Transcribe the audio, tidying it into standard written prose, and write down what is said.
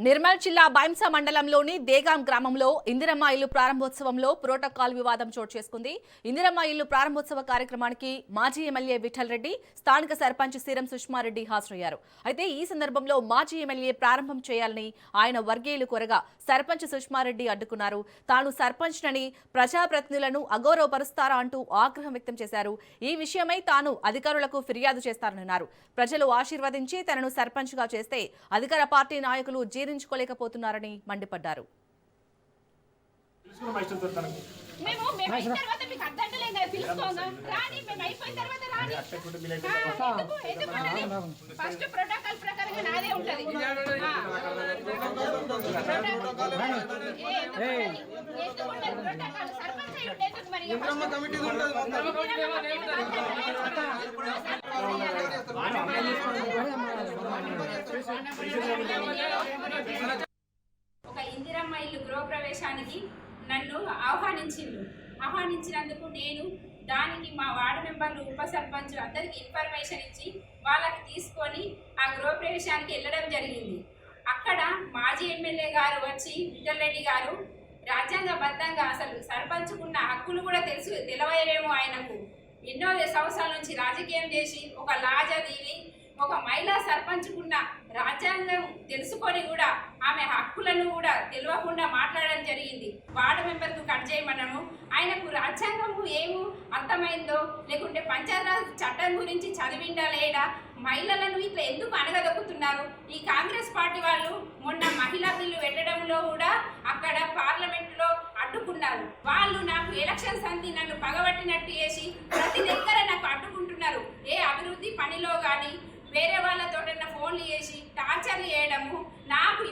నిర్మల్ జిల్లా బైంసా మండలంలోని దేగాం గ్రామంలో ఇందిరమ్మ ఇల్లు ప్రారంభోత్సవంలో ప్రోటోకాల్ వివాదం చోటు చేసుకుంది. ఇందిరమ్మ ఇల్లు ప్రారంభోత్సవ కార్యక్రమానికి మాజీ ఎమ్మెల్యే విఠల్ రెడ్డి, స్థానిక సర్పంచ్ సీరం సుష్మారెడ్డి హాజరయ్యారు. అయితే ఈ సందర్భంలో మాజీ ఎమ్మెల్యే ప్రారంభం చేయాలని ఆయన వర్గీయులు కోరగా సర్పంచ్ సుష్మారెడ్డి అడ్డుకున్నారు. తాను సర్పంచ్నని ప్రజాప్రతినిధులను అగౌరవపరుస్తారా అంటూ ఆగ్రహం వ్యక్తం చేశారు. ఈ విషయమై తాను అధికారులకు ఫిర్యాదు చేస్తారన్నారు. ప్రజలు ఆశీర్వదించి తనను సర్పంచ్గా చేస్తే అధికార పార్టీ నాయకులు జీర్ణించుకోలేకపోతున్నారని మండిపడ్డారు. ఒక ఇందిరమ్మ ఇల్లు గృహప్రవేశానికి నన్ను ఆహ్వానించినందుకు నేను దానికి మా వార్డు మెంబర్లు, ఉప సర్పంచ్ అందరికీ ఇన్ఫర్మేషన్ ఇచ్చి వాళ్ళకి తీసుకొని ఆ గృహప్రవేశానికి వెళ్ళడం జరిగింది. అక్కడ మాజీ ఎమ్మెల్యే గారు వచ్చి విఠల్ రెడ్డి గారు రాజ్యాంగబద్ధంగా అసలు సర్పంచుకున్న హక్కులు కూడా తెలవలేమో ఆయనకు. ఎన్నో సంవత్సరాల నుంచి రాజకీయం చేసి ఒక లాజదీవి ఒక మహిళా సర్పంచుకున్న రాజ్యాంగం తెలుసుకొని కూడా ఆమె హక్కులను కూడా తెలియకుండా మాట్లాడడం జరిగింది. వార్డు మెంబర్కు కట్ చేయమన్నాము. ఆయనకు రాజ్యాంగము ఏమో అర్థమైందో లేకుంటే పంచాయతీరాజ్ చట్టం గురించి చదివిండా లేడా, మహిళలను ఇట్లా ఎందుకు అనగదొక్కుతున్నారు? ఈ కాంగ్రెస్ పార్టీ వాళ్ళు మొన్న మహిళా బిల్లు పెట్టడంలో కూడా అక్కడ పార్లమెంట్లో అడ్డుకున్నారు. వాళ్ళు నాకు ఎలక్షన్స్ అంది నన్ను పగబట్టినట్టు చేసి ప్రతి దగ్గర నాకు అడ్డుకుంటున్నారు. ఏ అభివృద్ధి పనిలో కానీ వేరే వాళ్ళతో ఫోన్లు చేసి టార్చర్లు చేయడము, నాకు